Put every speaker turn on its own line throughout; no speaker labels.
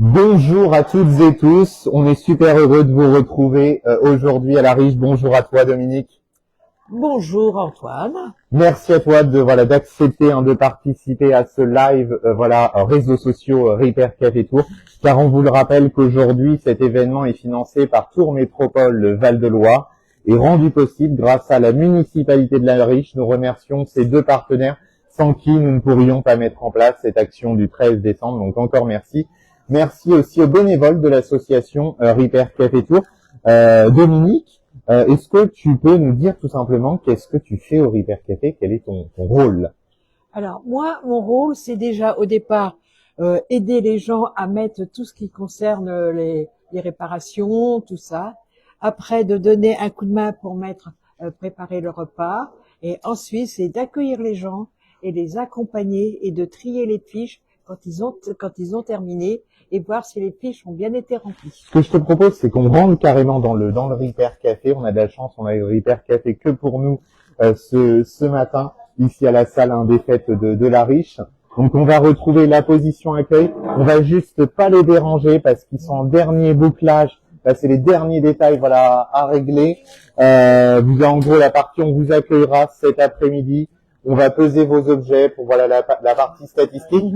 Bonjour à toutes et tous, on est super heureux de vous retrouver aujourd'hui à la Riche. Bonjour à toi Dominique.
Bonjour Antoine.
Merci à toi d'accepter de participer à ce live réseaux sociaux Repair Café Tour, car on vous le rappelle qu'aujourd'hui cet événement est financé par Tour Métropole Val-de-Loire et rendu possible grâce à la municipalité de la Riche. Nous remercions ces deux partenaires sans qui nous ne pourrions pas mettre en place cette action du 13 décembre, donc encore merci. Merci aussi aux bénévoles de l'association Repair Café Tour. Dominique, est-ce que tu peux nous dire tout simplement qu'est-ce que tu fais au Repair Café? Quel est ton rôle?
Alors moi, mon rôle, c'est déjà au départ aider les gens à mettre tout ce qui concerne les réparations, tout ça. Après, de donner un coup de main pour préparer le repas. Et ensuite, c'est d'accueillir les gens et les accompagner et de trier les fiches quand ils ont terminé et voir si les fiches ont bien été remplies.
Ce que je te propose, c'est qu'on rentre carrément dans le Repair Café. On a de la chance, on a le Repair Café que pour nous ce matin, ici à la salle des fêtes de la Riche. Donc on va retrouver la position accueil. On va juste pas les déranger parce qu'ils sont en dernier bouclage. Là, c'est les derniers détails à régler. Vous avez en gros la partie, on vous accueillera cet après-midi. On va peser vos objets pour la partie statistique.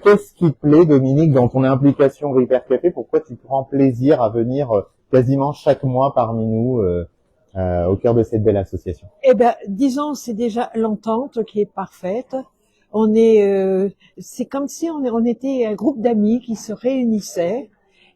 Qu'est-ce qui te plaît, Dominique, dans ton implication Repair Café? Pourquoi tu prends plaisir à venir quasiment chaque mois parmi nous au cœur de cette belle association?
Eh ben, disons, c'est déjà l'entente qui est parfaite. C'est comme si on était un groupe d'amis qui se réunissaient.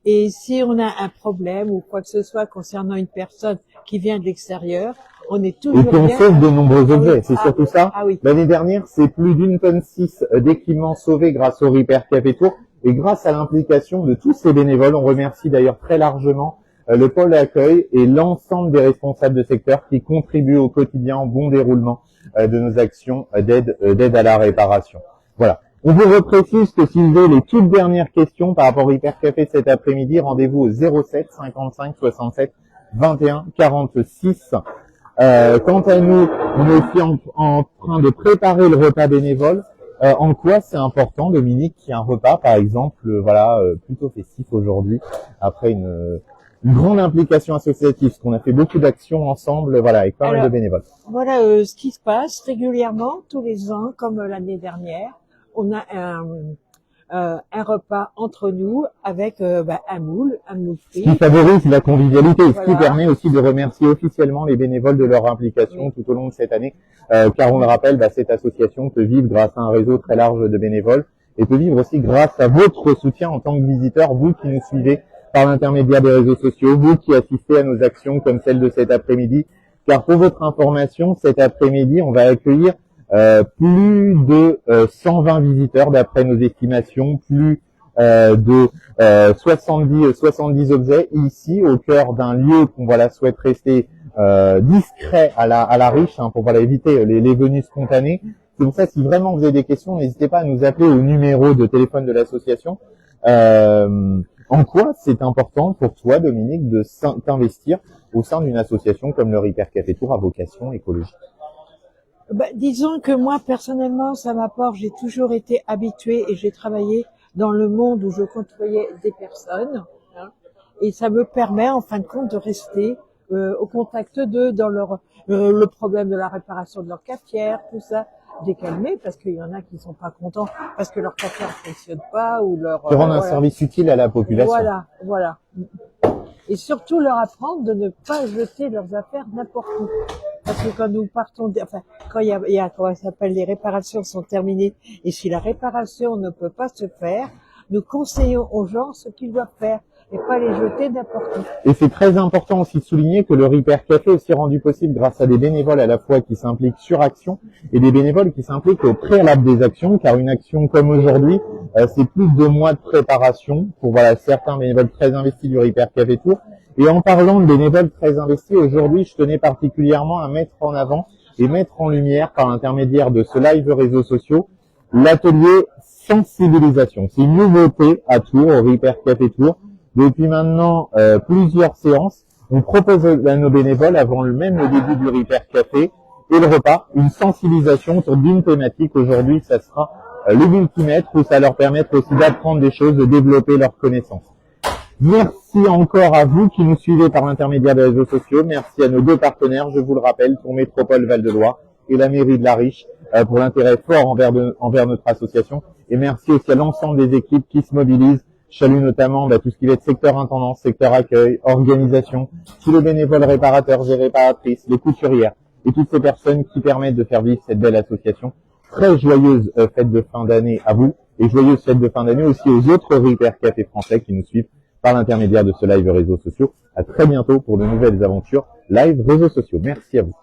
Et si on a un problème ou quoi que ce soit concernant une personne qui vient de l'extérieur, on est toujours
et puis on sauve de nombreux objets, c'est surtout ça.
Ah oui.
L'année dernière, c'est plus d'1,6 tonne d'équipements sauvés grâce au Repair Café Tour et grâce à l'implication de tous ces bénévoles. On remercie d'ailleurs très largement le pôle d'accueil et l'ensemble des responsables de secteur qui contribuent au quotidien au bon déroulement de nos actions d'aide à la réparation. Voilà. On vous reprécise que si vous avez les toutes dernières questions par rapport au Repair Café cet après-midi, rendez-vous au 07 55 67 21 46. Quant à nous, on est aussi en train de préparer le repas bénévole. En quoi c'est important, Dominique, qu'il y ait un repas, par exemple, plutôt festif aujourd'hui, après une grande implication associative, parce qu'on a fait beaucoup d'actions ensemble, avec pas mal de bénévoles.
Voilà ce qui se passe régulièrement, tous les ans, comme l'année dernière. On a un repas entre nous avec un moule frit.
Qui favorise la convivialité, ce qui permet aussi de remercier officiellement les bénévoles de leur implication tout au long de cette année, car on le rappelle, cette association peut vivre grâce à un réseau très large de bénévoles et peut vivre aussi grâce à votre soutien en tant que visiteur, vous qui nous suivez par l'intermédiaire des réseaux sociaux, vous qui assistez à nos actions comme celle de cet après-midi, car pour votre information, cet après-midi, on va accueillir plus de 120 visiteurs d'après nos estimations, plus de 70 objets ici au cœur d'un lieu qu'on souhaite rester discret à la Riche pour éviter les venues spontanées. C'est pour ça, si vraiment vous avez des questions, n'hésitez pas à nous appeler au numéro de téléphone de l'association. En quoi c'est important pour toi, Dominique, de t'investir au sein d'une association comme le Repair Café Tour à vocation écologique?
Disons que moi, personnellement, ça m'apporte. J'ai toujours été habituée et j'ai travaillé dans le monde où je côtoyais des personnes. Et ça me permet, en fin de compte, de rester au contact d'eux dans le problème de la réparation de leur cafetière, tout ça, décalmer, parce qu'il y en a qui sont pas contents parce que leur cafetière ne fonctionne pas ou leur...
De rendre un service utile à la population.
Voilà. Et surtout leur apprendre de ne pas jeter leurs affaires n'importe où. Parce que quand nous partons, quand il y a comment ça s'appelle, les réparations sont terminées, et si la réparation ne peut pas se faire, nous conseillons aux gens ce qu'ils doivent faire, et pas les jeter n'importe où.
Et c'est très important aussi de souligner que le Repair Café est aussi rendu possible grâce à des bénévoles à la fois qui s'impliquent sur action, et des bénévoles qui s'impliquent au préalable des actions, car une action comme aujourd'hui, c'est plus de 2 mois de préparation pour certains bénévoles très investis du Repair Café Tour. Et en parlant de bénévoles très investis, aujourd'hui, je tenais particulièrement à mettre en avant et mettre en lumière par l'intermédiaire de ce live réseaux sociaux l'atelier sensibilisation. C'est une nouveauté à Tours, au Repair Café Tour. Depuis maintenant plusieurs séances, on propose à nos bénévoles, avant même le début du Repair Café et le repas, une sensibilisation autour d'une thématique. Aujourd'hui, ça sera le multimètre, où ça leur permettre aussi d'apprendre des choses, de développer leurs connaissances. Merci encore à vous qui nous suivez par l'intermédiaire des réseaux sociaux. Merci à nos deux partenaires, je vous le rappelle, pour Métropole Val-de-Loire et la mairie de La Riche, pour l'intérêt fort envers notre association. Et merci aussi à l'ensemble des équipes qui se mobilisent. Je salue notamment tout ce qui va être secteur intendance, secteur accueil, organisation, tous les bénévoles réparateurs et réparatrices, les couturières et toutes ces personnes qui permettent de faire vivre cette belle association. Très joyeuse fête de fin d'année à vous et joyeuse fête de fin d'année aussi aux autres Repair Café français qui nous suivent par l'intermédiaire de ce live réseaux sociaux. À très bientôt pour de nouvelles aventures live réseaux sociaux. Merci à vous.